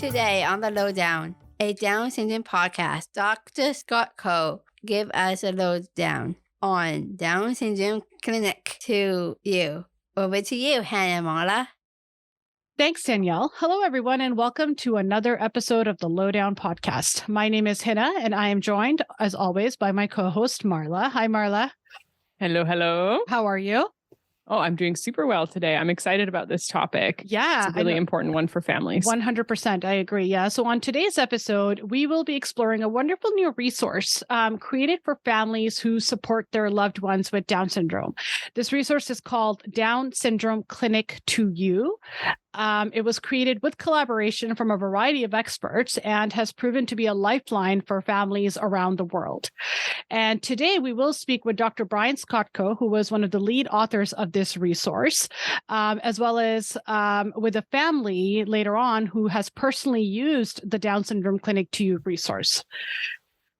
Today on the Lowdown, a Down syndrome podcast, Dr. Skotko give us a lowdown on Down syndrome clinic to you. Over to you, Hannah Marla. Thanks, Danielle. Hello, everyone, and welcome to another episode of the LowDOWN podcast. My name is Hannah, and I am joined, as always, by my co-host, Marla. Hi, Marla. Hello, hello. How are you? Oh, I'm doing super well today. I'm excited about this topic. Yeah. It's a really important one for families. 100%. I agree. Yeah. So on today's episode, we will be exploring a wonderful new resource created for families who support their loved ones with Down syndrome. This resource is called Down Syndrome Clinic to You. It was created with collaboration from a variety of experts and has proven to be a lifeline for families around the world. And today we will speak with Dr. Brian Skotko, who was one of the lead authors of this resource, as well as with a family later on who has personally used the Down Syndrome Clinic to You resource.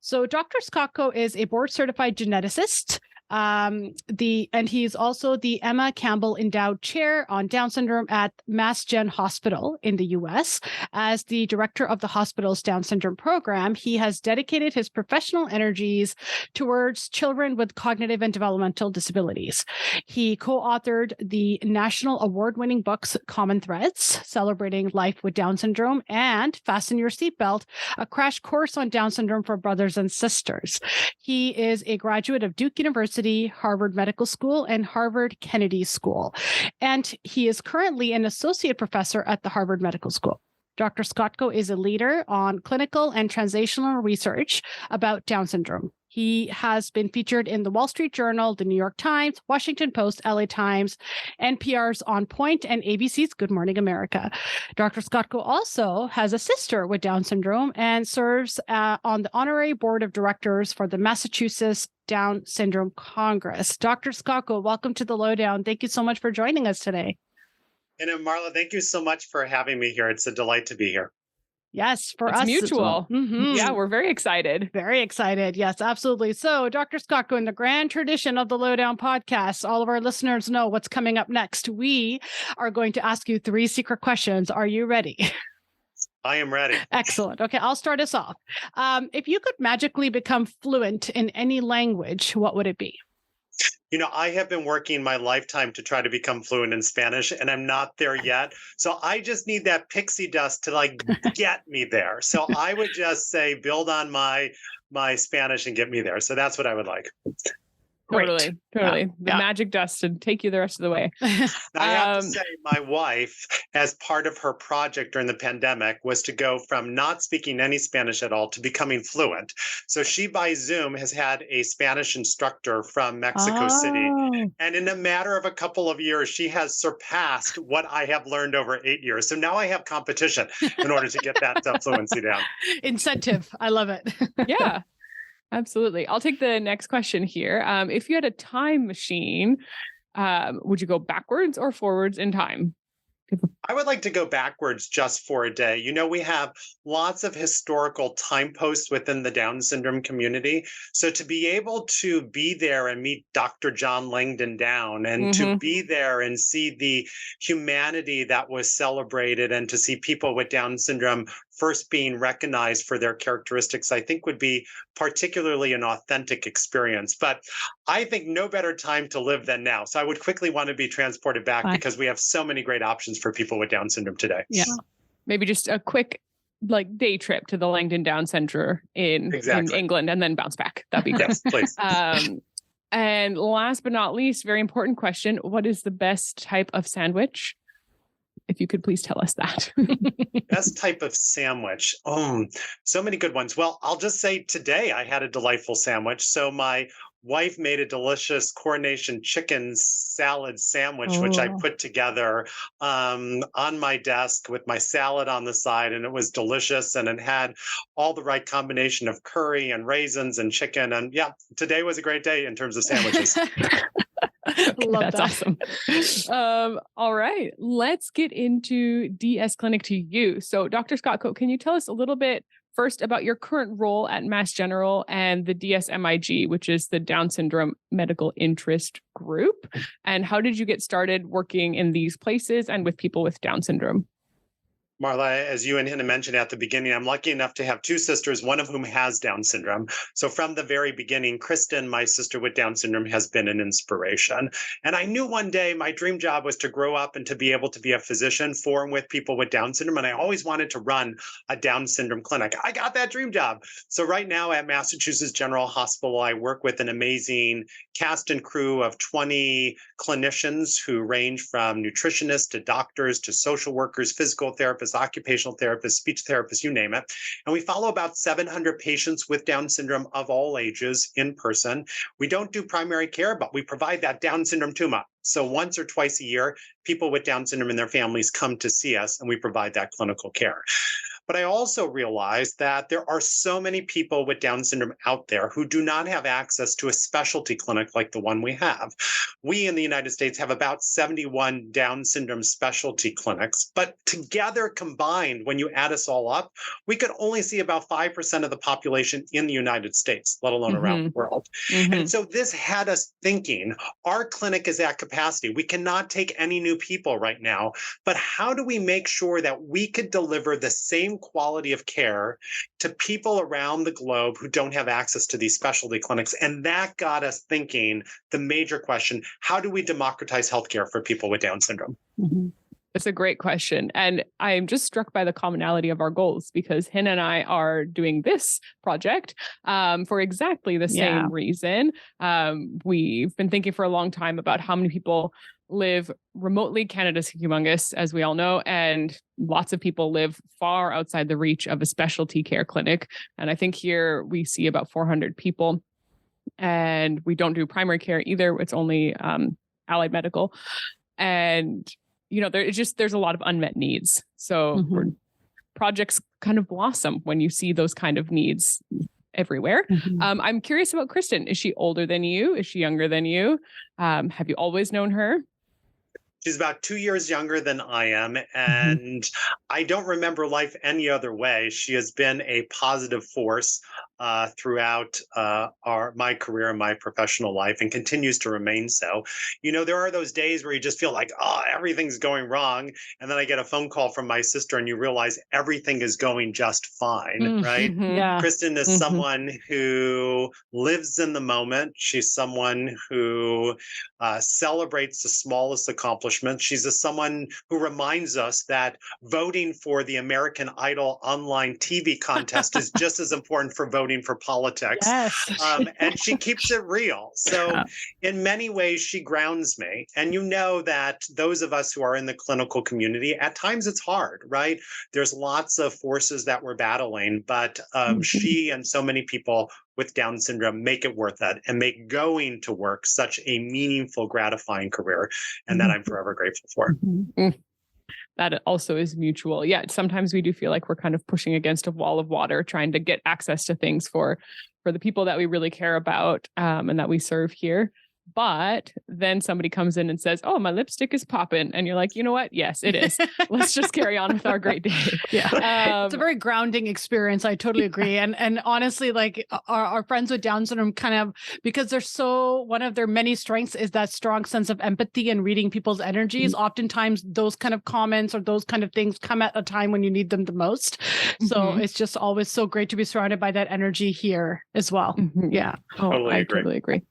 So Dr. Skotko is a board-certified geneticist. And he's also the Emma Campbell Endowed Chair on Down Syndrome at Mass Gen Hospital in the U.S. As the director of the hospital's Down Syndrome program, he has dedicated his professional energies towards children with cognitive and developmental disabilities. He co-authored the national award-winning books Common Threads, Celebrating Life with Down Syndrome, and Fasten Your Seatbelt, a crash course on Down syndrome for brothers and sisters. He is a graduate of Duke University, Harvard Medical School, and Harvard Kennedy School. And he is currently an associate professor at the Harvard Medical School. Dr. Skotko is a leader on clinical and translational research about Down syndrome. He has been featured in the Wall Street Journal, the New York Times, Washington Post, LA Times, NPR's On Point, and ABC's Good Morning America. Dr. Skotko also has a sister with Down syndrome and serves on the honorary board of directors for the Massachusetts Down Syndrome Congress. Dr. Skotko, welcome to the Lowdown. Thank you so much for joining us today. And Marla, thank you so much for having me here. It's a delight to be here. Yes, for it's us. Mutual. Well. Mm-hmm. Yeah, we're very excited. Very excited. Yes, absolutely. So, Dr. Skotko, in the grand tradition of the Lowdown podcast, all of our listeners know what's coming up next. We are going to ask you 3 secret questions. Are you ready? I am ready. Excellent. Okay, I'll start us off. If you could magically become fluent in any language, what would it be? You know, I have been working my lifetime to try to become fluent in Spanish, and I'm not there yet. So I just need that pixie dust to get me there. So I would just say, build on my Spanish and get me there. So that's what I would like. Totally. The magic dust and take you the rest of the way. Now, I have to say, my wife, as part of her project during the pandemic, was to go from not speaking any Spanish at all to becoming fluent. So she, by Zoom, has had a Spanish instructor from Mexico City. And in a matter of a couple of years, she has surpassed what I have learned over 8 years. So now I have competition in order to get that fluency down. Incentive. I love it. Yeah. Absolutely. I'll take the next question here. If you had a time machine, would you go backwards or forwards in time? I would like to go backwards just for a day. You know, we have lots of historical signposts within the Down syndrome community. So to be able to be there and meet Dr. John Langdon Down and to be there and see the humanity that was celebrated and to see people with Down syndrome first being recognized for their characteristics, I think would be particularly an authentic experience. But I think no better time to live than now. So I would quickly want to be transported back because we have so many great options for people with Down syndrome today. Yeah. Maybe just a quick day trip to the Langdon Down Center in England and then bounce back. That'd be great. Yes, please. And last but not least, very important question. What is the best type of sandwich? If you could please tell us that. Best type of sandwich. So many good ones. Well, I'll just say today I had a delightful sandwich. So my wife made a delicious coronation chicken salad sandwich, which I put together on my desk with my salad on the side. And it was delicious. And it had all the right combination of curry and raisins and chicken. And yeah, today was a great day in terms of sandwiches. That's awesome. All right, let's get into DS Clinic to You. So Dr. Skotko, can you tell us a little bit first about your current role at Mass General and the DSMIG, which is the Down Syndrome Medical Interest Group? And how did you get started working in these places and with people with Down syndrome? Marla, as you and Hannah mentioned at the beginning, I'm lucky enough to have two sisters, one of whom has Down syndrome. So from the very beginning, Kristen, my sister with Down syndrome, has been an inspiration. And I knew one day my dream job was to grow up and to be able to be a physician for and with people with Down syndrome. And I always wanted to run a Down syndrome clinic. I got that dream job. So right now at Massachusetts General Hospital, I work with an amazing cast and crew of 20 clinicians who range from nutritionists to doctors to social workers, physical therapists, occupational therapists, speech therapists, you name it. And we follow about 700 patients with Down syndrome of all ages in person. We don't do primary care, but we provide that Down syndrome tuma. So once or twice a year, people with Down syndrome and their families come to see us, and we provide that clinical care. But I also realized that there are so many people with Down syndrome out there who do not have access to a specialty clinic like the one we have. We in the United States have about 71 Down syndrome specialty clinics, but together combined, when you add us all up, we could only see about 5% of the population in the United States, let alone around the world. And so this had us thinking, our clinic is at capacity. We cannot take any new people right now, but how do we make sure that we could deliver the same quality of care to people around the globe who don't have access to these specialty clinics? And that got us thinking the major question, how do we democratize healthcare for people with Down syndrome? It's a great question. And I'm just struck by the commonality of our goals, because Hannah and I are doing this project for exactly the same reason. We've been thinking for a long time about how many people live remotely. Canada's humongous, as we all know, and lots of people live far outside the reach of a specialty care clinic. And I think here we see about 400 people, and we don't do primary care either. It's only allied medical. And, you know, there's a lot of unmet needs. So projects kind of blossom when you see those kind of needs everywhere. I'm curious about Kristen. Is she older than you? Is she younger than you? Have you always known her? She's about 2 years younger than I am, and I don't remember life any other way. She has been a positive force throughout my career and my professional life, and continues to remain so. You know, there are those days where you just feel like, oh, everything's going wrong, and then I get a phone call from my sister, and you realize everything is going just fine, right? Kristen is someone who lives in the moment. She's someone who celebrates the smallest accomplishments. She's someone who reminds us that voting for the American Idol online TV contest is just as important for voting for politics. And she keeps it real. So in many ways, she grounds me. And you know that those of us who are in the clinical community, at times it's hard, right? There's lots of forces that we're battling, but she and so many people with Down syndrome make it worth it and make going to work such a meaningful, gratifying career. And that I'm forever grateful for. That also is mutual. Yeah, sometimes we do feel like we're kind of pushing against a wall of water, trying to get access to things for the people that we really care about and that we serve here. But then somebody comes in and says, oh, my lipstick is popping. And you're like, you know what? Yes, it is. Let's just carry on with our great day. It's a very grounding experience. I totally agree. And honestly, like our friends with Down syndrome kind of, because they're so, one of their many strengths is that strong sense of empathy and reading people's energies. Oftentimes those kind of comments or those kind of things come at a time when you need them the most. So it's just always so great to be surrounded by that energy here as well. Totally agree.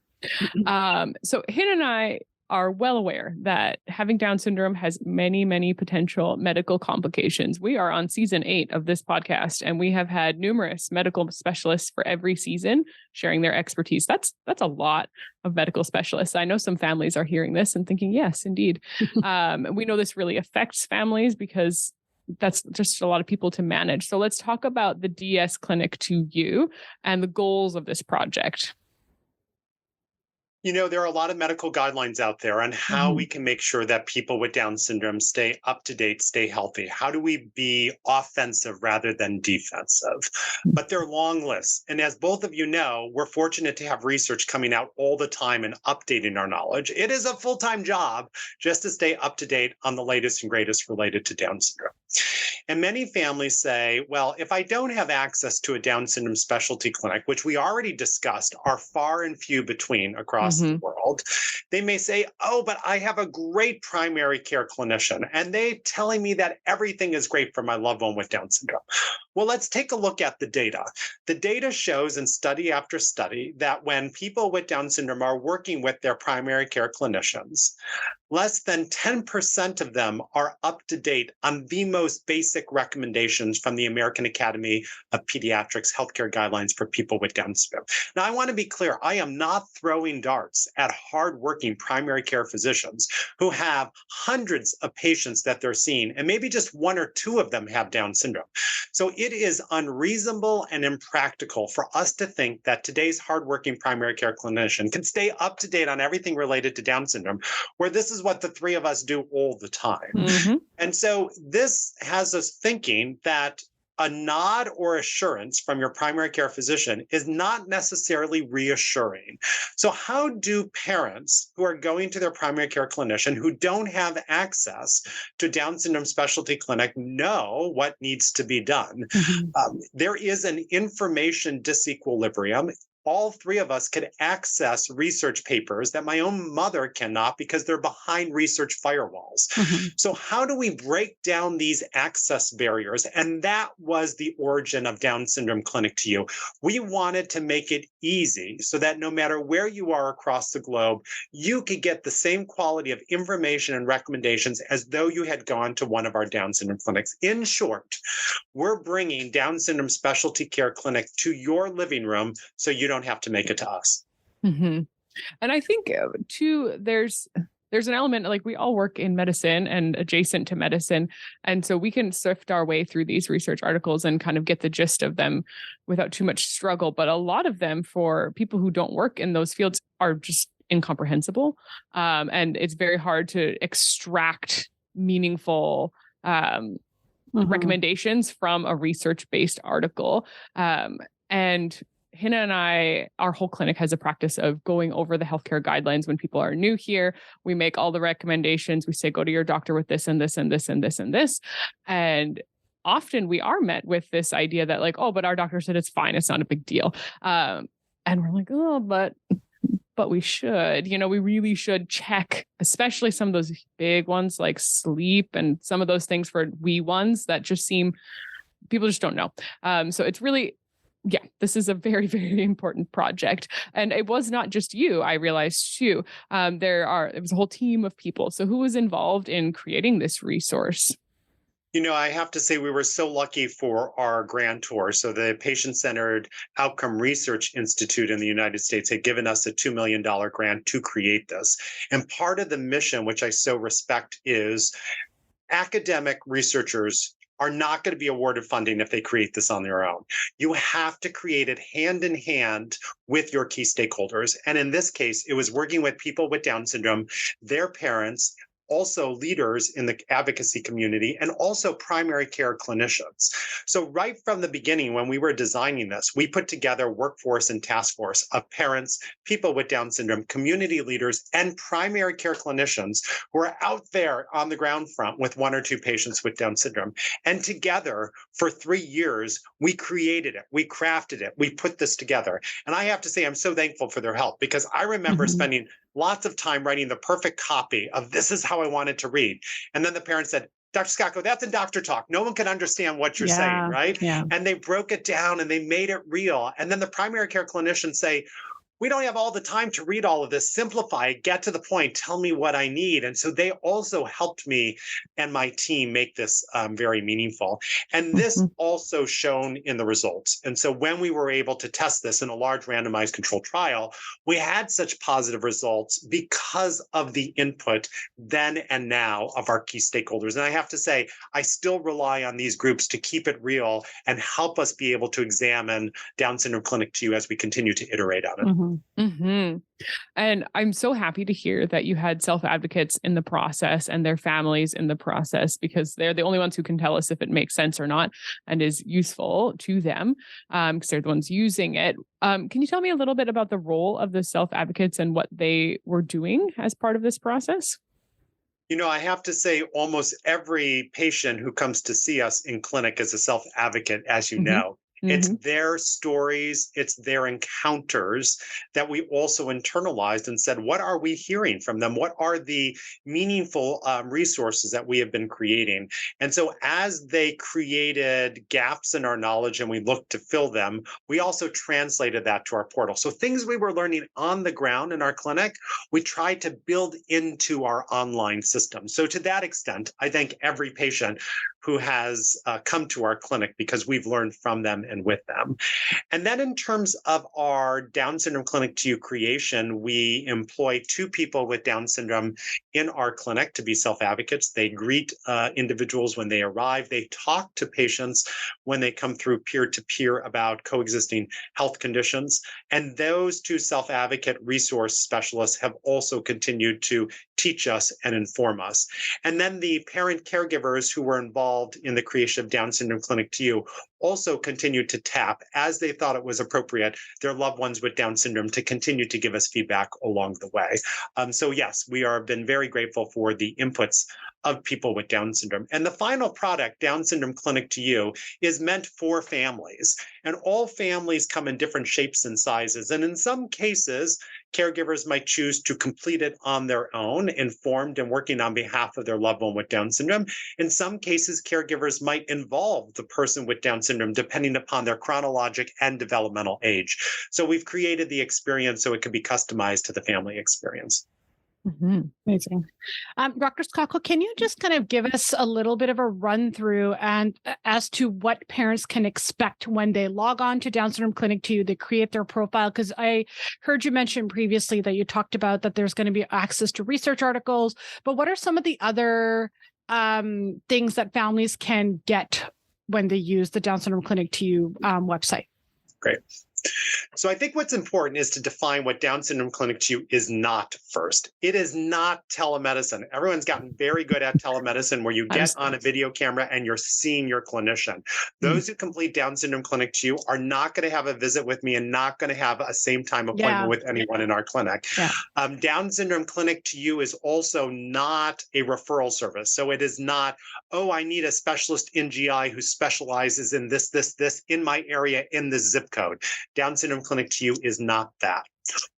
So Hannah and I are well aware that having Down syndrome has many, many potential medical complications. We are on season 8 of this podcast, and we have had numerous medical specialists for every season sharing their expertise. That's a lot of medical specialists. I know some families are hearing this and thinking, yes, indeed. We know this really affects families because that's just a lot of people to manage. So let's talk about the DS2U and the goals of this project. You know, there are a lot of medical guidelines out there on how we can make sure that people with Down syndrome stay up to date, stay healthy. How do we be offensive rather than defensive? But they're long lists. And as both of you know, we're fortunate to have research coming out all the time and updating our knowledge. It is a full-time job just to stay up to date on the latest and greatest related to Down syndrome. And many families say, well, if I don't have access to a Down syndrome specialty clinic, which we already discussed are far and few between across across the world. They may say, oh, but I have a great primary care clinician, and they're telling me that everything is great for my loved one with Down syndrome. Well, let's take a look at the data. The data shows in study after study that when people with Down syndrome are working with their primary care clinicians, less than 10% of them are up to date on the most basic recommendations from the American Academy of Pediatrics healthcare guidelines for people with Down syndrome. Now, I want to be clear, I am not throwing darts at hardworking primary care physicians who have hundreds of patients that they're seeing, and maybe just one or two of them have Down syndrome. So it is unreasonable and impractical for us to think that today's hardworking primary care clinician can stay up to date on everything related to Down syndrome, where this is what the three of us do all the time. And so this has us thinking that a nod or assurance from your primary care physician is not necessarily reassuring. So how do parents who are going to their primary care clinician who don't have access to Down syndrome specialty clinic know what needs to be done? There is an information disequilibrium. All three of us could access research papers that my own mother cannot because they're behind research firewalls. So how do we break down these access barriers? And that was the origin of Down Syndrome Clinic to You. We wanted to make it easy so that no matter where you are across the globe, you could get the same quality of information and recommendations as though you had gone to one of our Down syndrome clinics. In short, we're bringing Down syndrome specialty care clinic to your living room so you don't have to make it to us. And I think too, there's an element, like we all work in medicine and adjacent to medicine. And so we can sift our way through these research articles and kind of get the gist of them without too much struggle. But a lot of them for people who don't work in those fields are just incomprehensible. And it's very hard to extract meaningful recommendations from a research-based article. And Hina and I, our whole clinic has a practice of going over the healthcare guidelines when people are new here. We make all the recommendations. We say, go to your doctor with this and this and this and this and this. And often we are met with this idea that like, oh, but our doctor said it's fine. It's not a big deal. And we're like, oh, but we should, we really should check, especially some of those big ones like sleep and some of those things for wee ones that just seem, people just don't know. So it's really, this is a very, very important project. And it was not just you, I realized too. It was a whole team of people. So who was involved in creating this resource? I have to say we were so lucky for our grantor. So the Patient-Centered Outcome Research Institute in the United States had given us a $2 million grant to create this. And part of the mission, which I so respect, is academic researchers are not going to be awarded funding if they create this on their own. You have to create it hand in hand with your key stakeholders. And in this case, it was working with people with Down syndrome, their parents, also leaders in the advocacy community, and also primary care clinicians. So right from the beginning, when we were designing this, we put together a workforce and task force of parents, people with Down syndrome, community leaders, and primary care clinicians who are out there on the ground front with one or two patients with Down syndrome. And together for 3 years, we created it, we crafted it, we put this together. And I have to say, I'm so thankful for their help, because I remember spending lots of time writing the perfect copy of this is how I wanted to read. And then the parents said, Dr. Skotko, that's in doctor talk. No one can understand what you're saying, right? Yeah. And they broke it down and they made it real. And then the primary care clinicians say, we don't have all the time to read all of this. Simplify it, get to the point, tell me what I need. And so they also helped me and my team make this very meaningful. And this also shown in the results. And so when we were able to test this in a large randomized controlled trial, we had such positive results because of the input then and now of our key stakeholders. And I have to say, I still rely on these groups to keep it real and help us be able to examine Down Syndrome Clinic to You as we continue to iterate on it. And I'm so happy to hear that you had self-advocates in the process and their families in the process, because they're the only ones who can tell us if it makes sense or not and is useful to them, because they're the ones using it. Can you tell me a little bit about the role of the self-advocates and what they were doing as part of this process? I have to say almost every patient who comes to see us in clinic is a self-advocate, as you know. It's their stories, it's their encounters that we also internalized and said, what are we hearing from them? What are the meaningful resources that we have been creating? And so as they created gaps in our knowledge and we looked to fill them, we also translated that to our portal. So things we were learning on the ground in our clinic, we tried to build into our online system. So to that extent, I thank every patient who has come to our clinic because we've learned from them and with them. And then in terms of our Down Syndrome Clinic to You creation, we employ 2 people with Down syndrome in our clinic to be self-advocates. They greet individuals when they arrive. They talk to patients when they come through peer-to-peer about coexisting health conditions. And those 2 self-advocate resource specialists have also continued to teach us and inform us. And then the parent caregivers who were involved in the creation of Down Syndrome Clinic to You also continued to tap, as they thought it was appropriate, their loved ones with Down syndrome to continue to give us feedback along the way. So yes, we have been very grateful for the inputs of people with Down syndrome. And the final product, Down Syndrome Clinic to You, is meant for families. And all families come in different shapes and sizes. And in some cases, caregivers might choose to complete it on their own, informed and working on behalf of their loved one with Down syndrome. In some cases, caregivers might involve the person with Down syndrome, depending upon their chronologic and developmental age. So we've created the experience so it can be customized to the family experience. Amazing. Dr. Skotko, can you just kind of give us a little bit of a run through and as to what parents can expect when they log on to Down Syndrome Clinic to You, they create their profile? Because I heard you mention previously that you talked about that there's going to be access to research articles, but what are some of the other things that families can get when they use the Down Syndrome Clinic to You website? Great. So I think what's important is to define what Down Syndrome Clinic to You is not first. It is not telemedicine. Everyone's gotten very good at telemedicine where you get on a video camera and you're seeing your clinician. Those who complete Down Syndrome Clinic to You are not going to have a visit with me and not going to have a same time appointment with anyone in our clinic. Down Syndrome Clinic to You is also not a referral service. So it is not, oh, I need a specialist in GI who specializes in this in my area in this zip code. Down Syndrome Clinic to You is not that.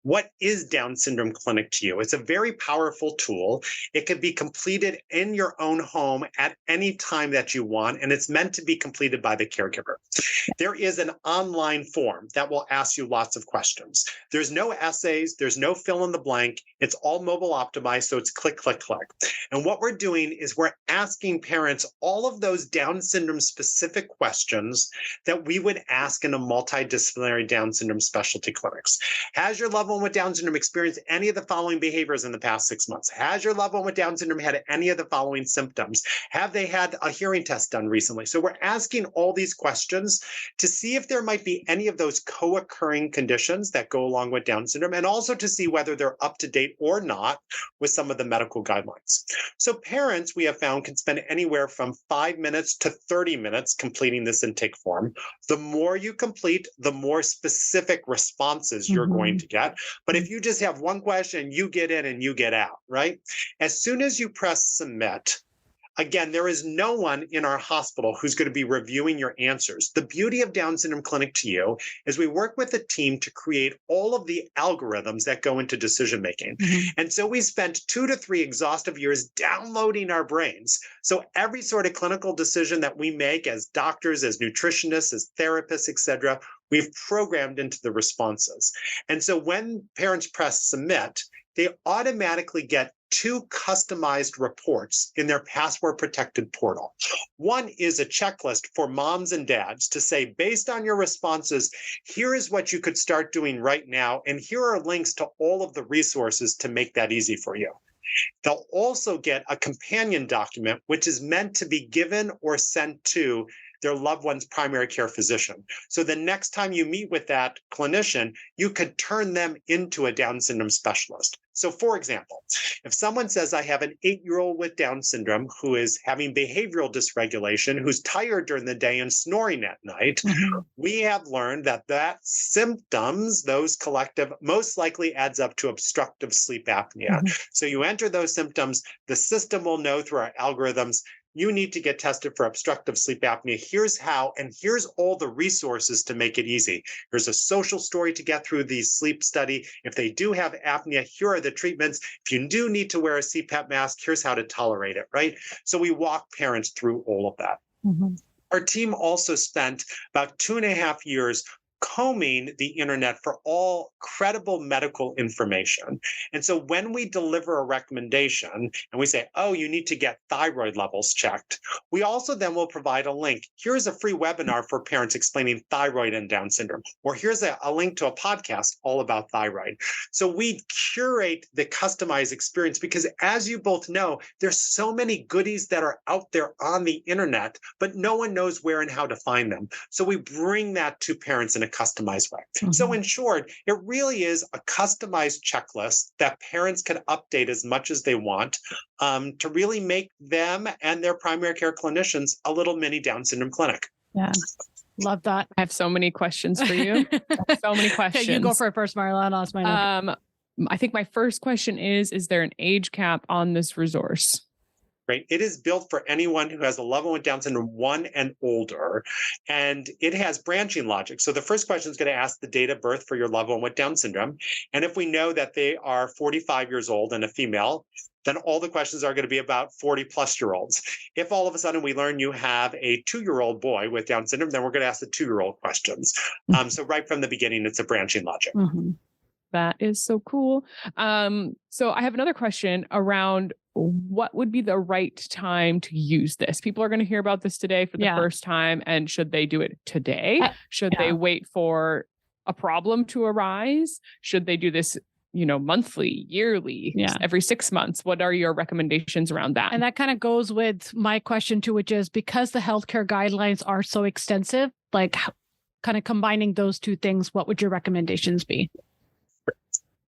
What is Down Syndrome Clinic to You? It's a very powerful tool. It can be completed in your own home at any time that you want, and it's meant to be completed by the caregiver. There is an online form that will ask you lots of questions. There's no essays, there's no fill in the blank. It's all mobile optimized, so it's click, click, click. And what we're doing is we're asking parents all of those Down syndrome specific questions that we would ask in a multidisciplinary Down syndrome specialty clinics. Has your loved one with Down syndrome experienced any of the following behaviors in the past 6 months? Has your loved one with Down syndrome had any of the following symptoms? Have they had a hearing test done recently? So we're asking all these questions to see if there might be any of those co-occurring conditions that go along with Down syndrome, and also to see whether they're up to date or not with some of the medical guidelines. So parents, we have found, can spend anywhere from 5 minutes to 30 minutes completing this intake form. The more you complete, the more specific responses you're going to get. But if you just have one question, you get in and you get out, right? As soon as you press submit, again, there is no one in our hospital who's going to be reviewing your answers. The beauty of Down Syndrome Clinic to You is we work with a team to create all of the algorithms that go into decision making. And so we spent 2 to 3 exhaustive years downloading our brains. So every sort of clinical decision that we make as doctors, as nutritionists, as therapists, et cetera, we've programmed into the responses. And so when parents press submit, they automatically get 2 customized reports in their password protected portal. One is a checklist for moms and dads to say, based on your responses, here is what you could start doing right now. And here are links to all of the resources to make that easy for you. They'll also get a companion document, which is meant to be given or sent to their loved one's primary care physician. So the next time you meet with that clinician, you could turn them into a Down syndrome specialist. So for example, if someone says, I have an 8-year-old with Down syndrome who is having behavioral dysregulation, who's tired during the day and snoring at night, we have learned that symptoms, those collective, most likely adds up to obstructive sleep apnea. So you enter those symptoms, the system will know through our algorithms, you need to get tested for obstructive sleep apnea. Here's how, and here's all the resources to make it easy. Here's a social story to get through the sleep study. If they do have apnea, here are the treatments. If you do need to wear a CPAP mask, here's how to tolerate it, right? So we walk parents through all of that. Mm-hmm. Our team also spent about 2.5 years combing the internet for all credible medical information. And so when we deliver a recommendation and we say, oh, you need to get thyroid levels checked, we also then will provide a link. Here's a free webinar for parents explaining thyroid and Down syndrome, or here's a link to a podcast all about thyroid. So we curate the customized experience because, as you both know, there's so many goodies that are out there on the internet, but no one knows where and how to find them. So we bring that to parents in a customized way. Mm-hmm. So in short, it really is a customized checklist that parents can update as much as they want to really make them and their primary care clinicians a little mini Down syndrome clinic. Yeah. Love that. I have so many questions for you. So many questions. Okay, you go for it first, Marla, and I'll ask mine. I think my first question is there an age cap on this resource? Right. It is built for anyone who has a loved one with Down syndrome 1 and older, and it has branching logic. So the first question is going to ask the date of birth for your loved one with Down syndrome. And if we know that they are 45 years old and a female, then all the questions are going to be about 40-plus-year-olds. If all of a sudden we learn you have a 2-year-old boy with Down syndrome, then we're going to ask the 2-year-old questions. So right from the beginning, it's a branching logic. Mm-hmm. That is so cool. So I have another question around what would be the right time to use this? People are going to hear about this today for the first time. And should they do it today? Should they wait for a problem to arise? Should they do this, monthly, yearly, every 6 months? What are your recommendations around that? And that kind of goes with my question too, which is because the healthcare guidelines are so extensive, like kind of combining those two things, what would your recommendations be?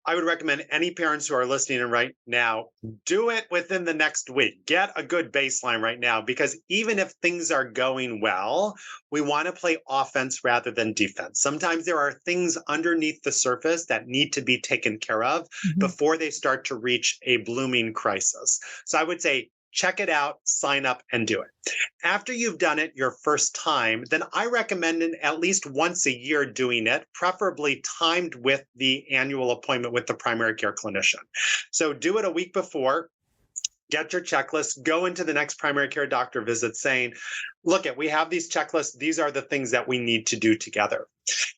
I would recommend any parents who are listening right now, do it within the next week. Get a good baseline right now, because even if things are going well, we want to play offense rather than defense. Sometimes there are things underneath the surface that need to be taken care of before they start to reach a blooming crisis. So I would say, check it out, sign up, and do it. After you've done it your first time, then I recommend at least once a year doing it, preferably timed with the annual appointment with the primary care clinician. So do it a week before. Get your checklist, go into the next primary care doctor visit saying, look, we have these checklists. These are the things that we need to do together.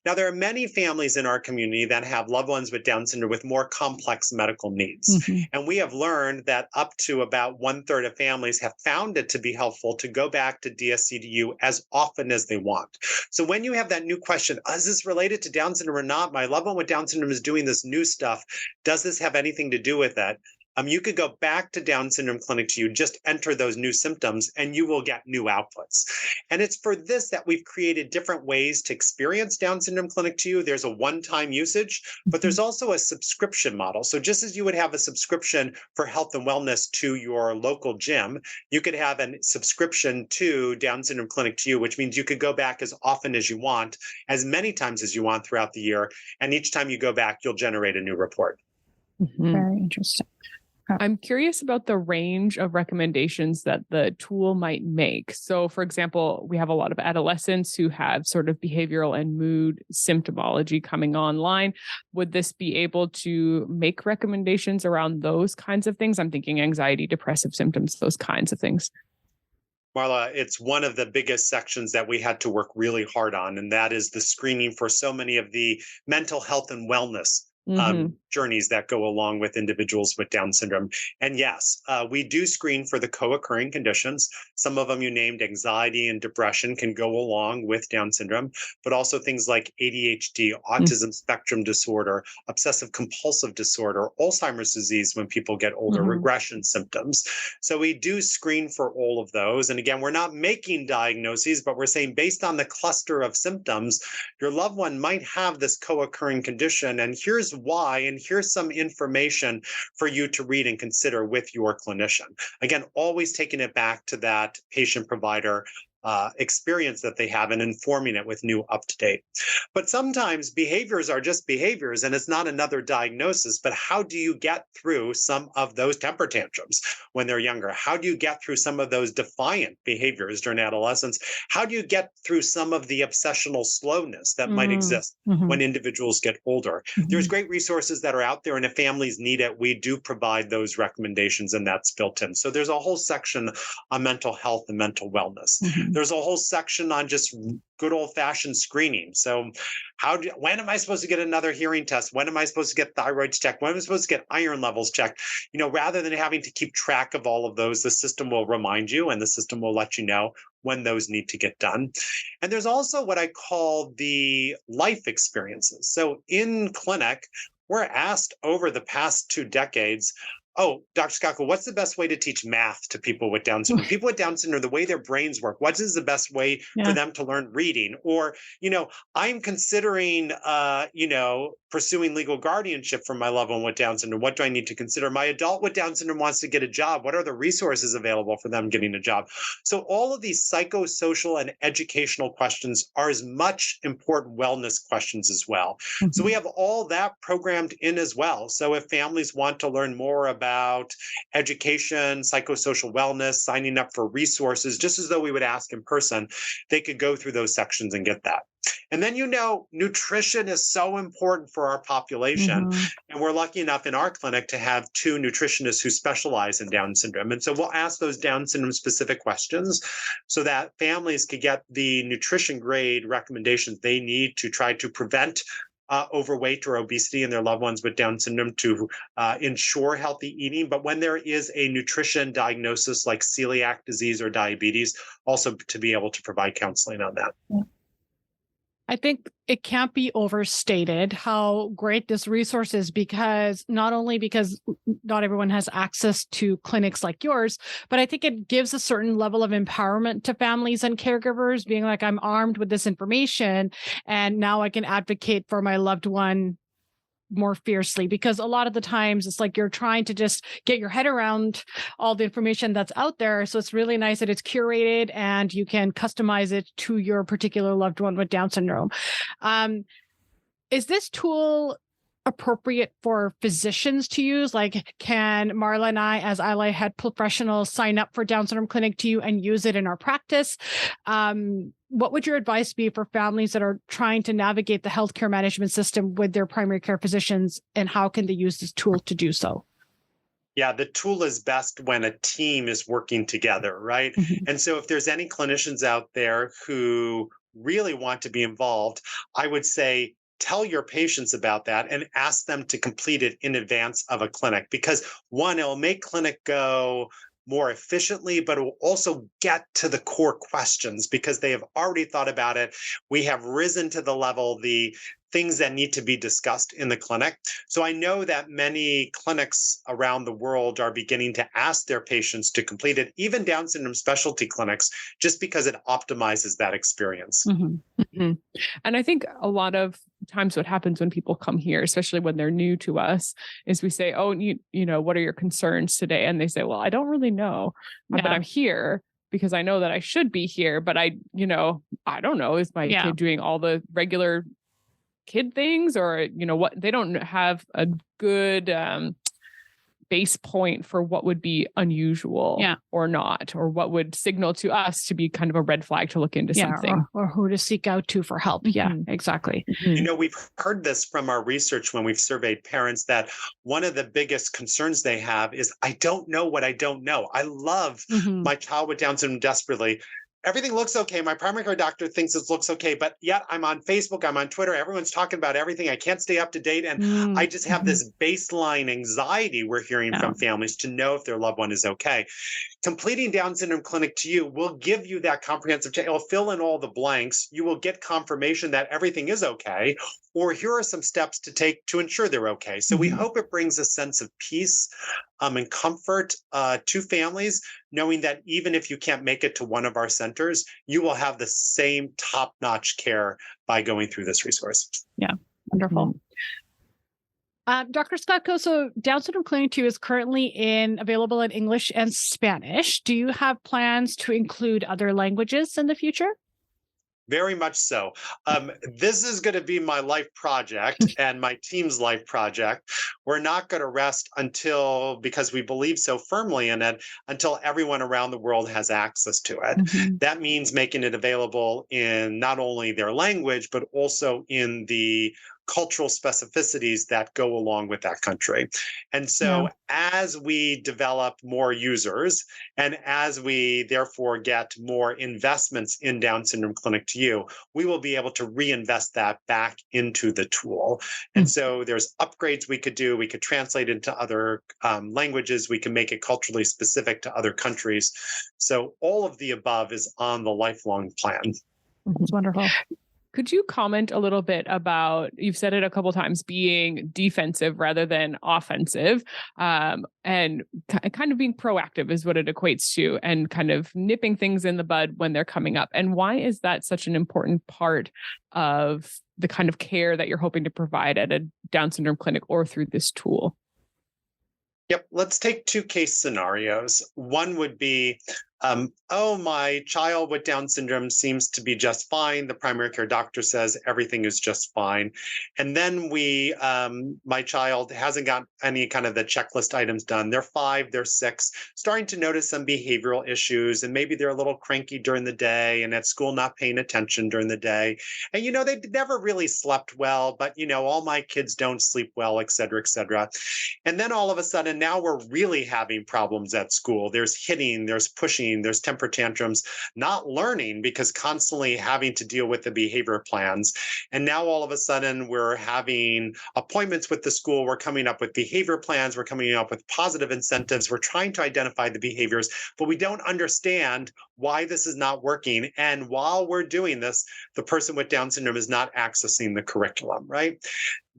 Now, there are many families in our community that have loved ones with Down syndrome with more complex medical needs. And we have learned that up to about 1/3 of families have found it to be helpful to go back to DSC2U as often as they want. So when you have that new question, is this related to Down syndrome or not? My loved one with Down syndrome is doing this new stuff. Does this have anything to do with it? You could go back to Down Syndrome Clinic to you, just enter those new symptoms, and you will get new outputs. And it's for this that we've created different ways to experience Down Syndrome Clinic to you. There's a one-time usage, but there's also a subscription model. So just as you would have a subscription for health and wellness to your local gym, you could have a subscription to Down Syndrome Clinic to you, which means you could go back as often as you want, as many times as you want throughout the year. And each time you go back, you'll generate a new report. Very interesting. I'm curious about the range of recommendations that the tool might make. So, for example, we have a lot of adolescents who have sort of behavioral and mood symptomology coming online. Would this be able to make recommendations around those kinds of things? I'm thinking anxiety, depressive symptoms, those kinds of things. Marla, it's one of the biggest sections that we had to work really hard on, and that is the screening for so many of the mental health and wellness journeys that go along with individuals with Down syndrome. And yes, we do screen for the co-occurring conditions. Some of them you named, anxiety and depression, can go along with Down syndrome, but also things like ADHD, autism spectrum disorder, obsessive compulsive disorder, Alzheimer's disease when people get older, regression symptoms. So we do screen for all of those. And again, we're not making diagnoses, but we're saying based on the cluster of symptoms, your loved one might have this co-occurring condition, and here's why, and here's some information for you to read and consider with your clinician. Again, always taking it back to that patient-provider experience that they have and informing it with new up-to-date. But sometimes behaviors are just behaviors and it's not another diagnosis, but how do you get through some of those temper tantrums when they're younger? How do you get through some of those defiant behaviors during adolescence? How do you get through some of the obsessional slowness that might exist when individuals get older? There's great resources that are out there, and if families need it, we do provide those recommendations, and that's built in. So there's a whole section on mental health and mental wellness. There's a whole section on just good old-fashioned screening. So when am I supposed to get another hearing test? When am I supposed to get thyroids checked? When am I supposed to get iron levels checked? Rather than having to keep track of all of those, the system will remind you and the system will let you know when those need to get done. And there's also what I call the life experiences. So in clinic, we're asked over the past 2 decades, oh, Dr. Skotko, what's the best way to teach math to people with Down syndrome? People with Down syndrome, the way their brains work, what is the best way for them to learn reading? Or, I'm considering, pursuing legal guardianship for my loved one with Down syndrome. What do I need to consider? My adult with Down syndrome wants to get a job. What are the resources available for them getting a job? So all of these psychosocial and educational questions are as much important wellness questions as well. So we have all that programmed in as well. So if families want to learn more about education, psychosocial wellness, signing up for resources, just as though we would ask in person, they could go through those sections and get that. And then, nutrition is so important for our population. And we're lucky enough in our clinic to have 2 nutritionists who specialize in Down syndrome. And so we'll ask those Down syndrome specific questions so that families could get the nutrition grade recommendations they need to try to prevent overweight or obesity in their loved ones with Down syndrome, to ensure healthy eating. But when there is a nutrition diagnosis like celiac disease or diabetes, also to be able to provide counseling on that. I think it can't be overstated how great this resource is, because not not everyone has access to clinics like yours, but I think it gives a certain level of empowerment to families and caregivers, being like, I'm armed with this information and now I can advocate for my loved one more fiercely, because a lot of the times it's like you're trying to just get your head around all the information that's out there. So it's really nice that it's curated and you can customize it to your particular loved one with Down syndrome. Is this tool appropriate for physicians to use? Like, can Marla and I, as allied health professionals, sign up for Down syndrome clinic to you and use it in our practice? What would your advice be for families that are trying to navigate the healthcare management system with their primary care physicians, and how can they use this tool to do so? Yeah, the tool is best when a team is working together, right? And so if there's any clinicians out there who really want to be involved, I would say, tell your patients about that and ask them to complete it in advance of a clinic, because one, it'll make clinic go more efficiently, but it will also get to the core questions because they have already thought about it. We have risen to the level, the things that need to be discussed in the clinic. So I know that many clinics around the world are beginning to ask their patients to complete it, even Down syndrome specialty clinics, just because it optimizes that experience. And I think a lot of times what happens when people come here, especially when they're new to us, is we say, oh, you know, what are your concerns today? And they say, well, I don't really know, but I'm here because I know that I should be here, but I don't know, is my kid doing all the regular kid things, or what? They don't have a good base point for what would be unusual or not, or what would signal to us to be kind of a red flag to look into something, or who to seek out to for help. Exactly. We've heard this from our research when we've surveyed parents, that one of the biggest concerns they have is, I don't know what I don't know. I love my child with Down syndrome desperately. Everything looks okay. My primary care doctor thinks it looks okay, but yet I'm on Facebook, I'm on Twitter, everyone's talking about everything. I can't stay up to date. And I just have this baseline anxiety we're hearing from families to know if their loved one is okay. Completing Down syndrome clinic to you will give you that comprehensive check. It'll fill in all the blanks. You will get confirmation that everything is okay, or here are some steps to take to ensure they're okay. So we hope it brings a sense of peace and comfort to families, knowing that even if you can't make it to one of our centers, you will have the same top-notch care by going through this resource. Yeah, wonderful. Dr. Skotko, so Down Syndrome Clinic 2 is currently available in English and Spanish. Do you have plans to include other languages in the future? Very much so. This is going to be my life project and my team's life project. We're not going to rest because we believe so firmly in it, until everyone around the world has access to it. Mm-hmm. That means making it available in not only their language, but also in the cultural specificities that go along with that country. And so as we develop more users, and as we therefore get more investments in Down Syndrome Clinic 2U, we will be able to reinvest that back into the tool. And so there's upgrades we could do. We could translate into other languages. We can make it culturally specific to other countries. So all of the above is on the lifelong plan. That's wonderful. Could you comment a little bit about, you've said it a couple times, being defensive rather than offensive, and kind of being proactive is what it equates to, and kind of nipping things in the bud when they're coming up. And why is that such an important part of the kind of care that you're hoping to provide at a Down syndrome clinic or through this tool? Yep. Let's take two case scenarios. One would be, my child with Down syndrome seems to be just fine. The primary care doctor says everything is just fine. And then my child hasn't got any kind of the checklist items done. They're 5, they're 6, starting to notice some behavioral issues, and maybe they're a little cranky during the day, and at school not paying attention during the day. And, they never really slept well, but, all my kids don't sleep well, et cetera, et cetera. And then all of a sudden, now we're really having problems at school. There's hitting, there's pushing, there's temper tantrums, not learning because constantly having to deal with the behavior plans. And now all of a sudden we're having appointments with the school. We're coming up with behavior plans. We're coming up with positive incentives. We're trying to identify the behaviors, but we don't understand why this is not working. And while we're doing this, the person with Down syndrome is not accessing the curriculum, right?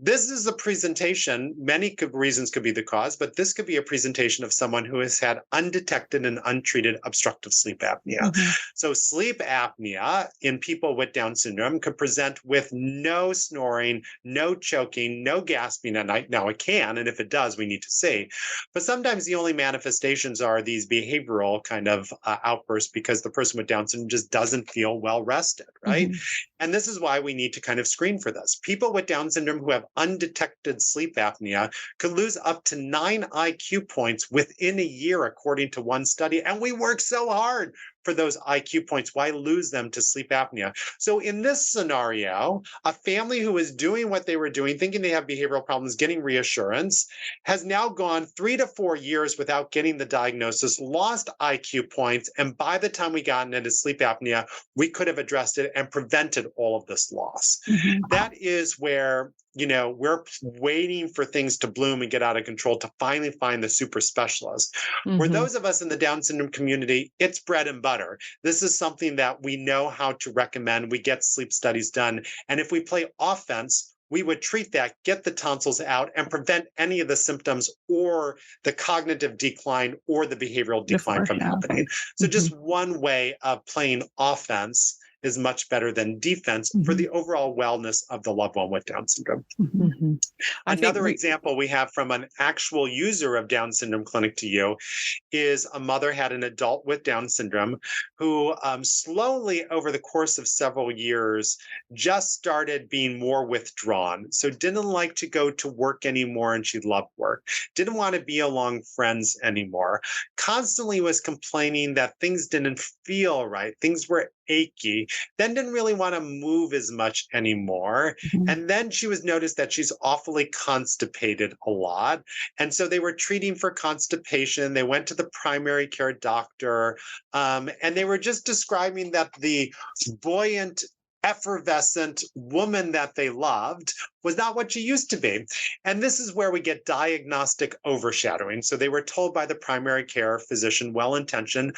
This is a presentation. Many reasons could be the cause, but this could be a presentation of someone who has had undetected and untreated obstructive sleep apnea. Mm-hmm. So sleep apnea in people with Down syndrome could present with no snoring, no choking, no gasping at night. Now it can, and if it does, we need to see. But sometimes the only manifestations are these behavioral kind of outbursts because the person with Down syndrome just doesn't feel well rested, right? Mm-hmm. And this is why we need to kind of screen for this. People with Down syndrome who have undetected sleep apnea could lose up to 9 IQ points within a year, according to one study. And we work so hard for those IQ points. Why lose them to sleep apnea? So in this scenario, a family who is doing what they were doing, thinking they have behavioral problems, getting reassurance, has now gone 3 to 4 years without getting the diagnosis, lost IQ points, and by the time we got into sleep apnea, we could have addressed it and prevented all of this loss. Mm-hmm. That is where we're waiting for things to bloom and get out of control to finally find the super specialist. Mm-hmm. For those of us in the Down syndrome community, it's bread and butter. This is something that we know how to recommend. We get sleep studies done. And if we play offense, we would treat that, get the tonsils out, and prevent any of the symptoms or the cognitive decline or the behavioral decline from happening. So just one way of playing offense is much better than defense for the overall wellness of the loved one with Down syndrome. Mm-hmm. Another example we have from an actual user of Down Syndrome Clinic 2U is a mother had an adult with Down syndrome who slowly over the course of several years just started being more withdrawn. So didn't like to go to work anymore, and she loved work. Didn't want to be among friends anymore. Constantly was complaining that things didn't feel right. Things were achy, then didn't really want to move as much anymore. Mm-hmm. And then she was noticed that she's awfully constipated a lot. And so they were treating for constipation. They went to the primary care doctor, and they were just describing that the buoyant, effervescent woman that they loved was not what she used to be. And this is where we get diagnostic overshadowing. So they were told by the primary care physician, well-intentioned,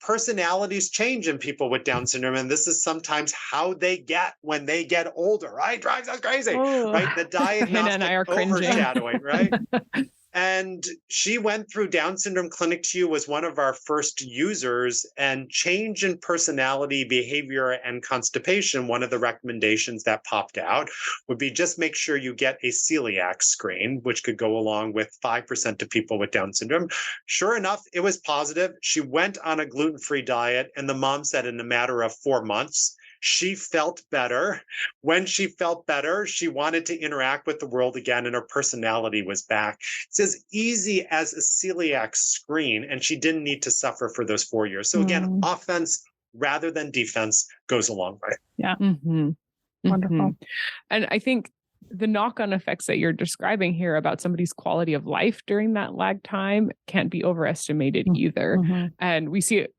personalities change in people with Down syndrome. And this is sometimes how they get when they get older, right? Drives us crazy, right? The diagnostic overshadowing, right? And she went through Down Syndrome Clinic 2U, was one of our first users, and change in personality, behavior, and constipation. One of the recommendations that popped out would be just make sure you get a celiac screen, which could go along with 5% of people with Down syndrome. Sure enough, it was positive. She went on a gluten-free diet, and the mom said in a matter of 4 months, she felt better. When she felt better, she wanted to interact with the world again, and her personality was back. It's as easy as a celiac screen, and she didn't need to suffer for those 4 years. So again, offense rather than defense goes a long way. Yeah. Wonderful. And I think the knock-on effects that you're describing here about somebody's quality of life during that lag time can't be overestimated either. And we see it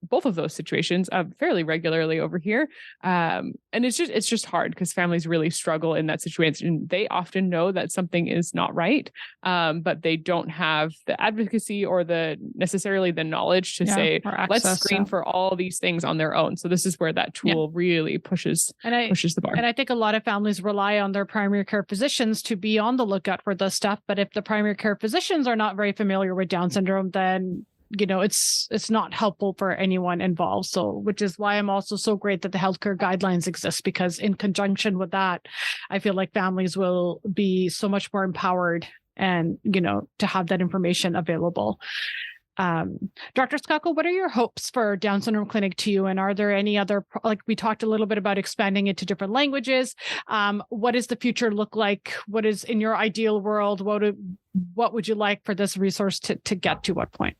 both of those situations fairly regularly over here. And it's just hard because families really struggle in that situation. They often know that something is not right, but they don't have the advocacy or necessarily the knowledge to say, let's screen for all these things on their own. So this is where that tool really pushes the bar. And I think a lot of families rely on their primary care physicians to be on the lookout for this stuff. But if the primary care physicians are not very familiar with Down syndrome, then it's not helpful for anyone involved. So, which is why I'm also so great that the healthcare guidelines exist, because in conjunction with that, I feel like families will be so much more empowered and, to have that information available. Dr. Skotko, what are your hopes for Down Syndrome Clinic 2U? And are there any other, like we talked a little bit about expanding it to different languages. What does the future look like? What is in your ideal world? What would you like for this resource to get to what point?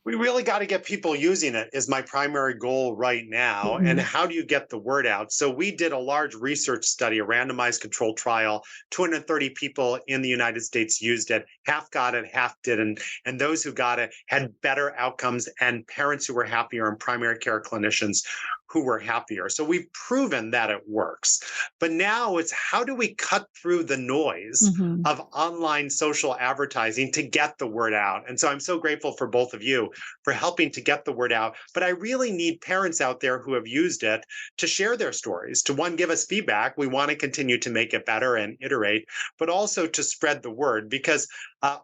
We really got to get people using it is my primary goal right now. And how do you get the word out? So we did a large research study, a randomized controlled trial. 230 people in the United States used it. Half got it, half didn't. And those who got it had better outcomes, and parents who were happier and primary care clinicians who were happier. So we've proven that it works. But now it's how do we cut through the noise of online social advertising to get the word out? And so I'm so grateful for both of you for helping to get the word out. But I really need parents out there who have used it to share their stories, to one, give us feedback. We want to continue to make it better and iterate, but also to spread the word, because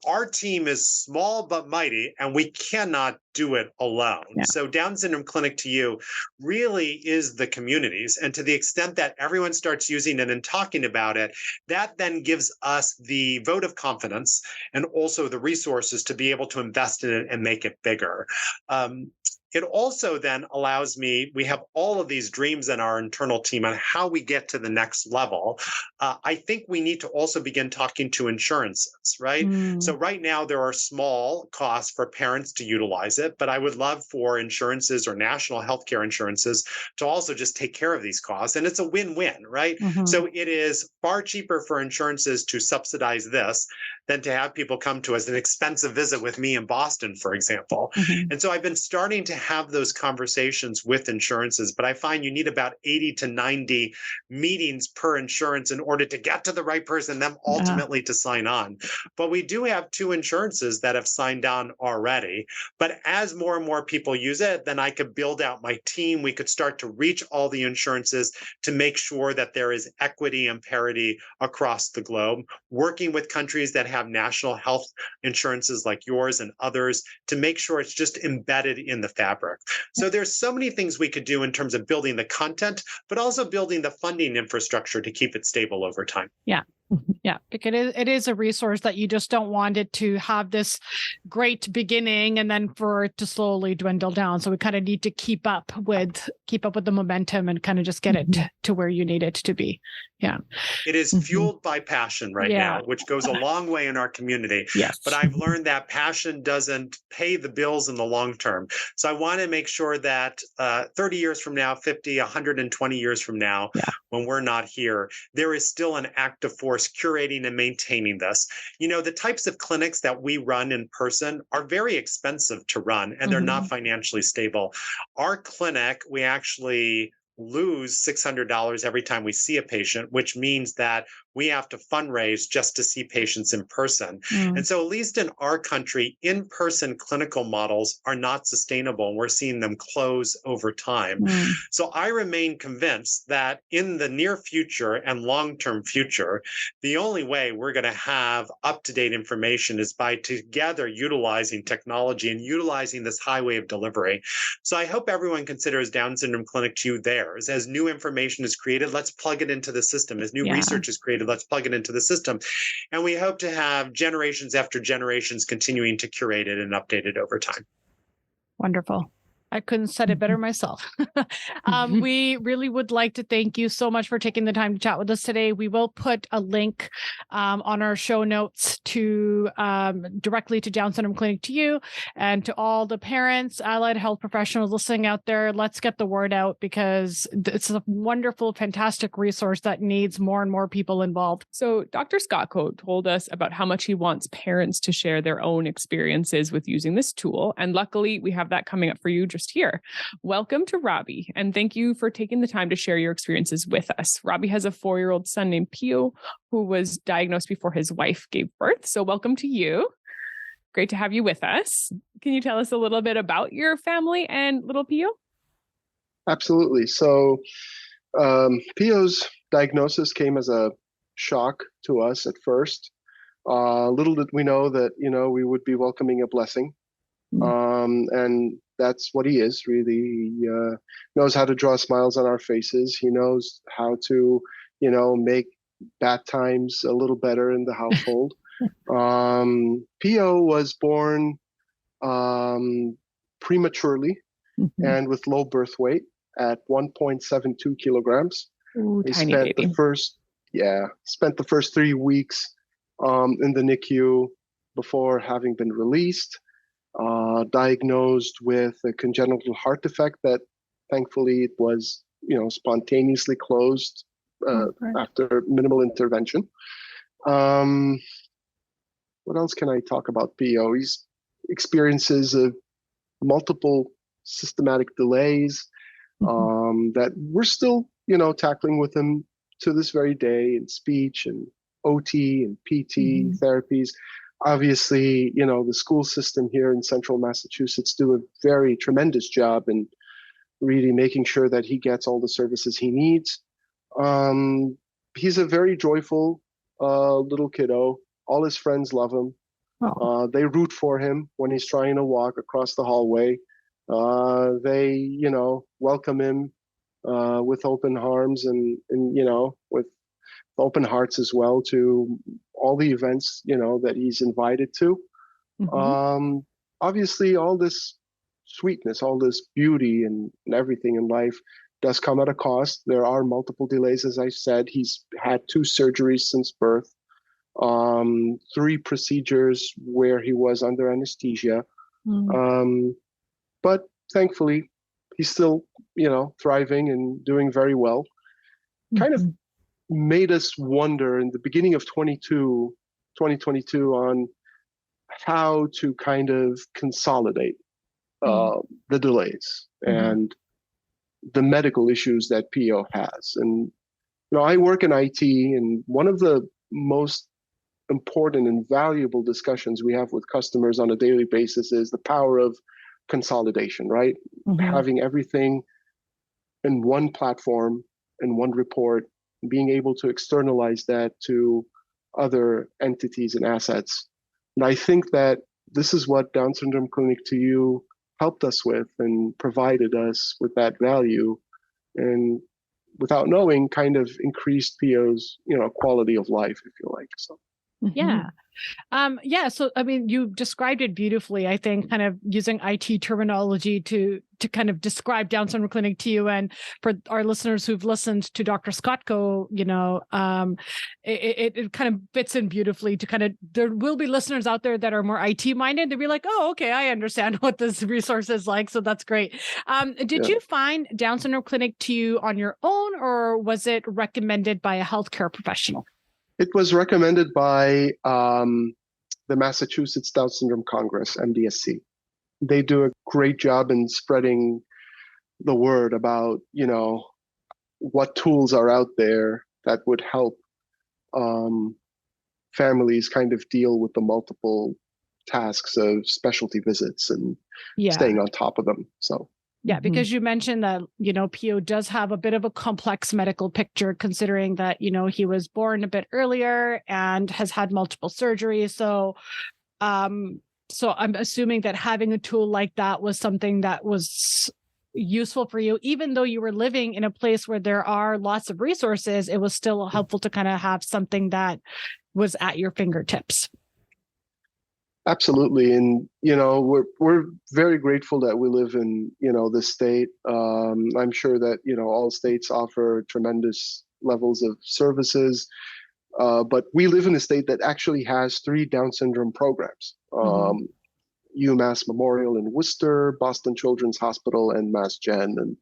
our team is small but mighty, and we cannot do it alone. So Down Syndrome Clinic 2U really is the communities. And to the extent that everyone starts using it and talking about it, that then gives us the vote of confidence and also the resources to be able to invest in it and make it bigger. It also then allows me, we have all of these dreams in our internal team on how we get to the next level. I think we need to also begin talking to insurances, right? So right now there are small costs for parents to utilize it, but I would love for insurances or national healthcare insurances to also just take care of these costs. And it's a win-win, right? So it is far cheaper for insurances to subsidize this than to have people come to us an expensive visit with me in Boston, for example. And so I've been starting to have those conversations with insurances, but I find you need about 80 to 90 meetings per insurance in order to get to the right person, them ultimately to sign on. But we do have 2 insurances that have signed on already. But as more and more people use it, then I could build out my team. We could start to reach all the insurances to make sure that there is equity and parity across the globe, working with countries that have national health insurances like yours and others to make sure it's just embedded in the fabric. So there's so many things we could do in terms of building the content, but also building the funding infrastructure to keep it stable over time. Yeah, because it is a resource that you just don't want it to have this great beginning and then for it to slowly dwindle down. So we kind of need to keep up with the momentum and kind of just get it to where you need it to be. Yeah. It is fueled by passion right now, which goes a long way in our community. Yes. But I've learned that passion doesn't pay the bills in the long term. So I want to make sure that 30 years from now, 50, 120 years from now, when we're not here, there is still an active force curating and maintaining this. You know, the types of clinics that we run in person are very expensive to run, and they're not financially stable. Our clinic, we actually lose $600 every time we see a patient, which means that we have to fundraise just to see patients in person. And so at least in our country, in-person clinical models are not sustainable. We're seeing them close over time. So I remain convinced that in the near future and long-term future, the only way we're going to have up-to-date information is by together utilizing technology and utilizing this highway of delivery. So I hope everyone considers Down Syndrome Clinic 2U theirs. As new information is created, let's plug it into the system. As new research is created, let's plug it into the system. And we hope to have generations after generations continuing to curate it and update it over time. Wonderful. I couldn't said it better myself. We really would like to thank you so much for taking the time to chat with us today. We will put a link on our show notes to directly to Down Syndrome Clinic 2U and to all the parents, allied health professionals listening out there. Let's get the word out because it's a wonderful, fantastic resource that needs more and more people involved. So Dr. Skotko told us about how much he wants parents to share their own experiences with using this tool. And luckily, we have that coming up for you just here. Welcome to Rabih, and thank you for taking the time to share your experiences with us. Rabih has a 4-year-old son named Pio, who was diagnosed before his wife gave birth. So welcome to you. Great to have you with us. Can you tell us a little bit about your family and little Pio? Absolutely. So Pio's diagnosis came as a shock to us at first. Little did we know that, we would be welcoming a blessing. And that's what he is, really. He knows how to draw smiles on our faces. He knows how to, make bad times a little better in the household. Pio was born prematurely and with low birth weight at 1.72 kilograms. Ooh, he tiny spent baby. spent the first 3 weeks in the NICU before having been released. Diagnosed with a congenital heart defect that thankfully it was, spontaneously closed after minimal intervention. What else can I talk about Pio? He's experiences of multiple systematic delays that we're still, tackling with him to this very day in speech and OT and PT therapies. Obviously, the school system here in central Massachusetts do a very tremendous job in really making sure that he gets all the services he needs. He's a very joyful little kiddo. All his friends love him. They root for him when he's trying to walk across the hallway. They, welcome him with open arms and with open hearts as well to all the events, that he's invited to. Obviously, all this sweetness, all this beauty and everything in life does come at a cost. There are multiple delays, as I said. He's had 2 surgeries since birth, 3 procedures where he was under anesthesia. But thankfully, he's still, thriving and doing very well. Kind of made us wonder in the beginning of 2022 on how to kind of consolidate the delays and the medical issues that Pio has. And, I work in IT, and one of the most important and valuable discussions we have with customers on a daily basis is the power of consolidation, right? Having everything in one platform, in one report, being able to externalize that to other entities and assets. And I think that this is what Down Syndrome Clinic 2U helped us with and provided us with that value. And without knowing, kind of increased Pio's, quality of life, if you like. So. Yeah. So, I mean, you described it beautifully, I think, kind of using IT terminology to kind of describe Down Syndrome Clinic 2U. And for our listeners who've listened to Dr. Skotko, it kind of fits in beautifully to kind of, there will be listeners out there that are more IT minded. They'll be like, oh, okay, I understand what this resource is like. So that's great. Did you find Down Syndrome Clinic 2U on your own, or was it recommended by a healthcare professional? It was recommended by the Massachusetts Down Syndrome Congress, MDSC. They do a great job in spreading the word about, what tools are out there that would help families kind of deal with the multiple tasks of specialty visits and staying on top of them. So. Yeah, because you mentioned that, PO does have a bit of a complex medical picture, considering that, he was born a bit earlier and has had multiple surgeries. So I'm assuming that having a tool like that was something that was useful for you, even though you were living in a place where there are lots of resources. It was still helpful to kind of have something that was at your fingertips. Absolutely. And, we're very grateful that we live in, this state. I'm sure that, all states offer tremendous levels of services. But we live in a state that actually has 3 Down syndrome programs. UMass Memorial in Worcester, Boston Children's Hospital, and Mass Gen. And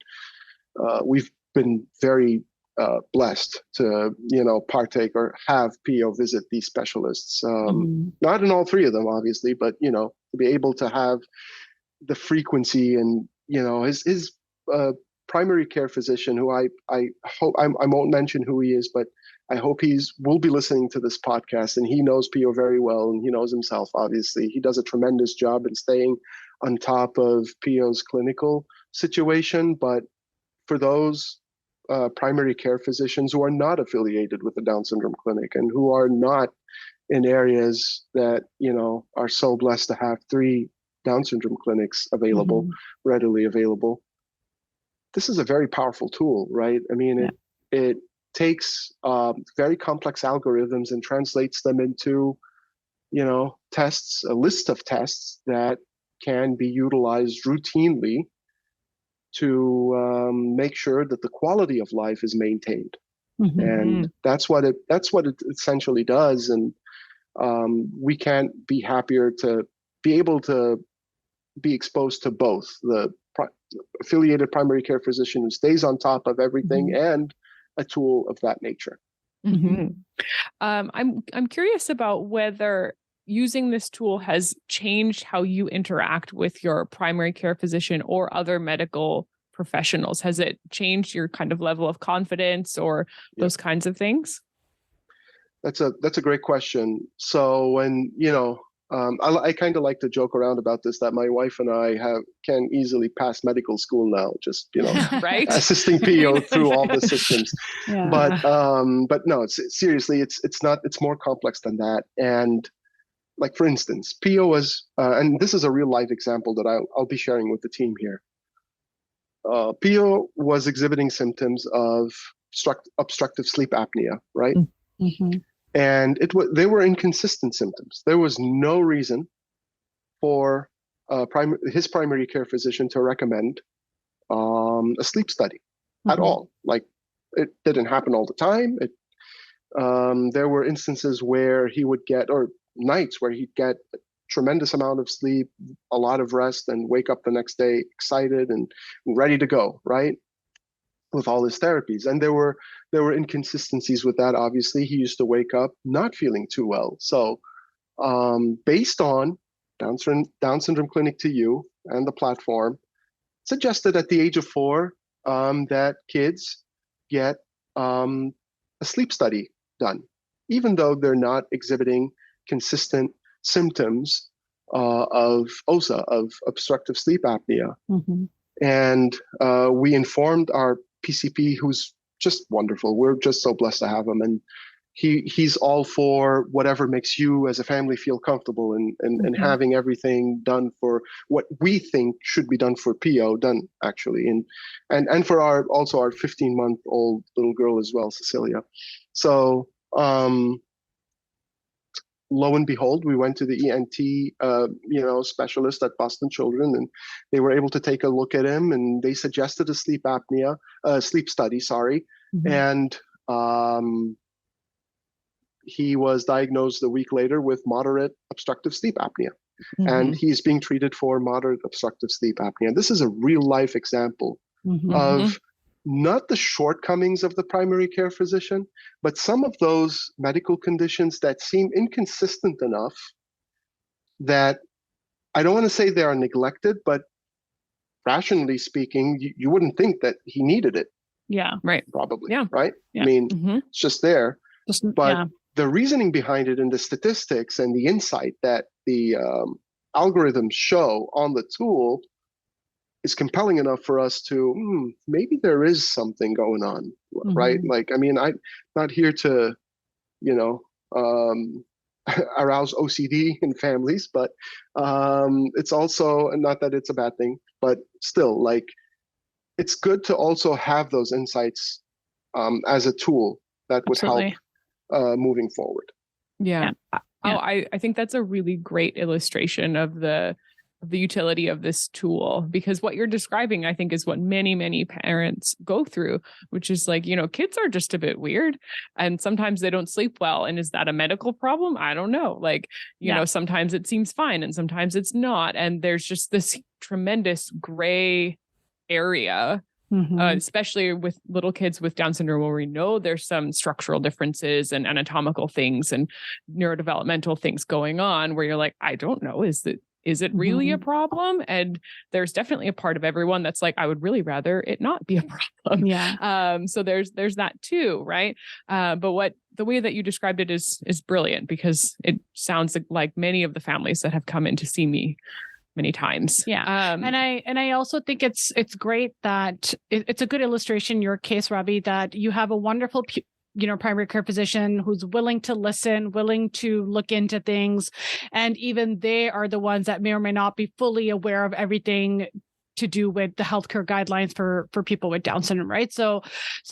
we've been very blessed to, partake or have PO visit these specialists. Not in all 3 of them, obviously, but, to be able to have the frequency and, his primary care physician, who I hope, I won't mention who he is, but I hope will be listening to this podcast, and he knows PO very well, and he knows himself, obviously. He does a tremendous job in staying on top of PO's clinical situation. But for those primary care physicians who are not affiliated with the Down syndrome clinic and who are not in areas that, are so blessed to have 3 Down syndrome clinics available, readily available, this is a very powerful tool, right? I mean, it takes very complex algorithms and translates them into, tests, a list of tests that can be utilized routinely to make sure that the quality of life is maintained. And that's what it essentially does. And we can't be happier to be able to be exposed to both the affiliated primary care physician who stays on top of everything and a tool of that nature. I'm curious about whether using this tool has changed how you interact with your primary care physician or other medical professionals. Has it changed your kind of level of confidence or those kinds of things? That's a great question. So when, I kind of like to joke around about this, that my wife and I can easily pass medical school now, just, right? assisting PO through all the systems. But no, seriously, it's more complex than that. And like, for instance, PO was, and this is a real life example that I'll be sharing with the team here. PO was exhibiting symptoms of obstructive sleep apnea, right? And they were inconsistent symptoms. There was no reason for his primary care physician to recommend a sleep study at all. Like, it didn't happen all the time. There were instances where he would get, or nights where he'd get a tremendous amount of sleep, a lot of rest, and wake up the next day excited and ready to go, right? With all his therapies. And there were inconsistencies with that. Obviously, he used to wake up not feeling too well. So based on Down Syndrome Clinic to You and the platform, suggested at the age of 4 that kids get a sleep study done, even though they're not exhibiting consistent symptoms of OSA, of obstructive sleep apnea. And we informed our PCP, who's just wonderful. We're just so blessed to have him. And he's all for whatever makes you as a family feel comfortable, and having everything done for what we think should be done for PO done, actually. And for our 15-month-old little girl as well, Cecilia. So lo and behold, we went to the ENT, specialist at Boston Children, and they were able to take a look at him, and they suggested a sleep study, and he was diagnosed a week later with moderate obstructive sleep apnea, and he's being treated for moderate obstructive sleep apnea. This is a real life example of not the shortcomings of the primary care physician, but some of those medical conditions that seem inconsistent enough that I don't want to say they are neglected, but rationally speaking, you wouldn't think that he needed it. Yeah, right. Probably. Yeah. Right. Yeah. I mean, it's just there. But the reasoning behind it and the statistics and the insight that the algorithms show on the tool is compelling enough for us to, maybe there is something going on, right? Like, I mean, I'm not here to, arouse OCD in families, but it's also, not that it's a bad thing, but still, like, it's good to also have those insights as a tool that would help moving forward. Yeah. Oh, I think that's a really great illustration of the utility of this tool, because what you're describing, I think, is what many, many parents go through, which is like, kids are just a bit weird and sometimes they don't sleep well. And is that a medical problem? I don't know. Like, sometimes it seems fine and sometimes it's not. And there's just this tremendous gray area, especially with little kids with Down syndrome, where we know there's some structural differences and anatomical things and neurodevelopmental things going on, where you're like, I don't know, is it really a problem? And there's definitely a part of everyone that's like, I would really rather it not be a problem. Yeah. So there's that too, right? But the way that you described it is brilliant, because it sounds like many of the families that have come in to see me many times. Yeah. And I also think it's great that it's a good illustration in your case, Rabih, that you have a wonderful primary care physician who's willing to listen, willing to look into things. And even they are the ones that may or may not be fully aware of everything to do with the healthcare guidelines for people with Down syndrome, right? So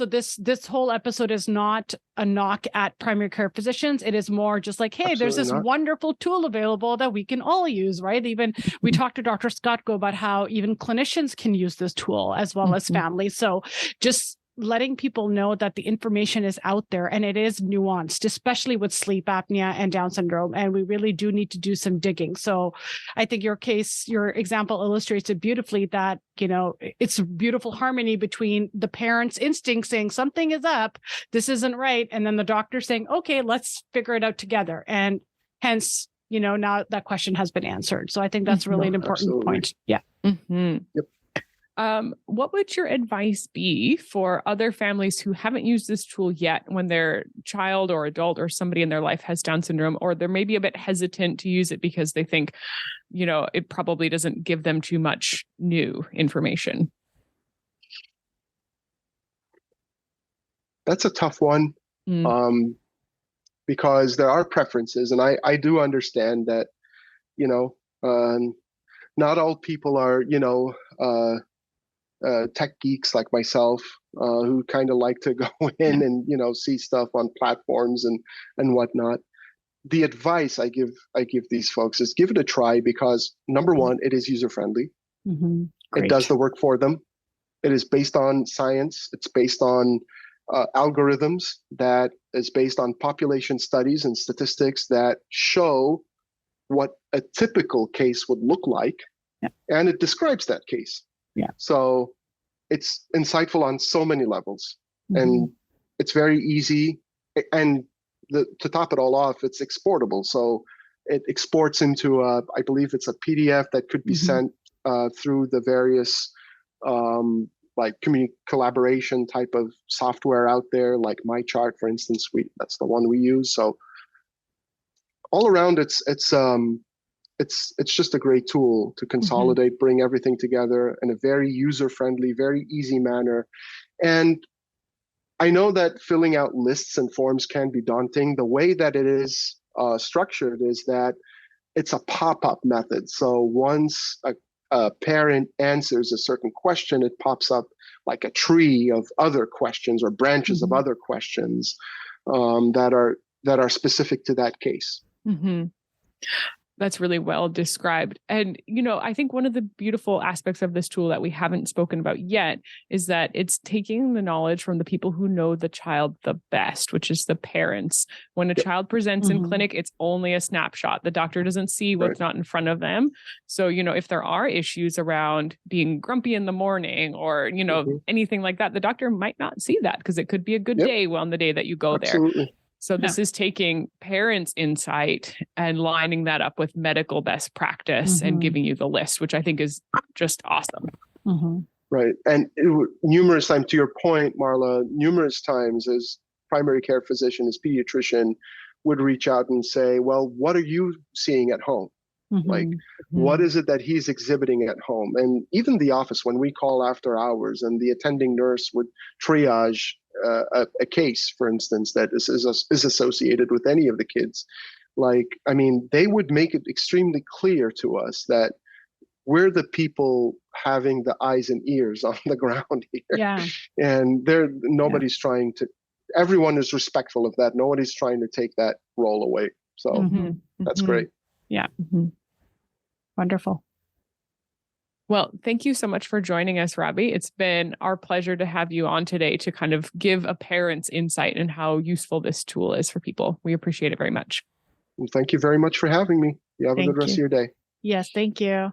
this whole episode is not a knock at primary care physicians. It is more just like, hey, there's this wonderful tool available that we can all use, right? Even we talked to Dr. Skotko about how even clinicians can use this tool as well as families. So just letting people know that the information is out there and it is nuanced, especially with sleep apnea and Down syndrome. And we really do need to do some digging. So I think your example illustrates it beautifully, that, it's a beautiful harmony between the parents' instinct saying something is up, this isn't right. And then the doctor saying, okay, let's figure it out together. And hence, now that question has been answered. So I think that's really an important point. Yeah. Yep. What would your advice be for other families who haven't used this tool yet, when their child or adult or somebody in their life has Down syndrome, or they're maybe a bit hesitant to use it because they think, it probably doesn't give them too much new information? That's a tough one, because there are preferences, and I do understand that, not all people are, tech geeks like myself, who kind of like to go in and see stuff on platforms and whatnot. The advice I give these folks is give it a try, because number one, it is user friendly. It does the work for them. It is based on science. It's based on algorithms that is based on population studies and statistics that show what a typical case would look like, and it describes that case. Yeah. So it's insightful on so many levels, and it's very easy. And to top it all off, it's exportable. So it exports into I believe it's a PDF that could be sent through the various like community collaboration type of software out there, like MyChart, for instance. That's the one we use. So all around, it's just a great tool to consolidate, bring everything together in a very user-friendly, very easy manner. And I know that filling out lists and forms can be daunting. The way that it is structured is that it's a pop-up method. So once a parent answers a certain question, it pops up like a tree of other questions or branches of other questions that are specific to that case. That's really well described. And, I think one of the beautiful aspects of this tool that we haven't spoken about yet is that it's taking the knowledge from the people who know the child the best, which is the parents. When a child presents in clinic, it's only a snapshot. The doctor doesn't see what's not in front of them. So, if there are issues around being grumpy in the morning or, anything like that, the doctor might not see that, because it could be a good day on the day that you go there. So this is taking parents' insight and lining that up with medical best practice and giving you the list, which I think is just awesome. Right. And numerous times, to your point, Marla, numerous times as primary care physician, his pediatrician would reach out and say, well, what are you seeing at home? Like, what is it that he's exhibiting at home? And even the office, when we call after hours and the attending nurse would triage a case, for instance, that is associated with any of the kids, like, I mean, they would make it extremely clear to us that we're the people having the eyes and ears on the ground here. Yeah. And nobody's trying to, everyone is respectful of that. Nobody's trying to take that role away. So that's great. Yeah. Wonderful. Well, thank you so much for joining us, Rabih. It's been our pleasure to have you on today to kind of give a parent's insight in how useful this tool is for people. We appreciate it very much. Well, thank you very much for having me. You have a good rest of your day. Yes, thank you.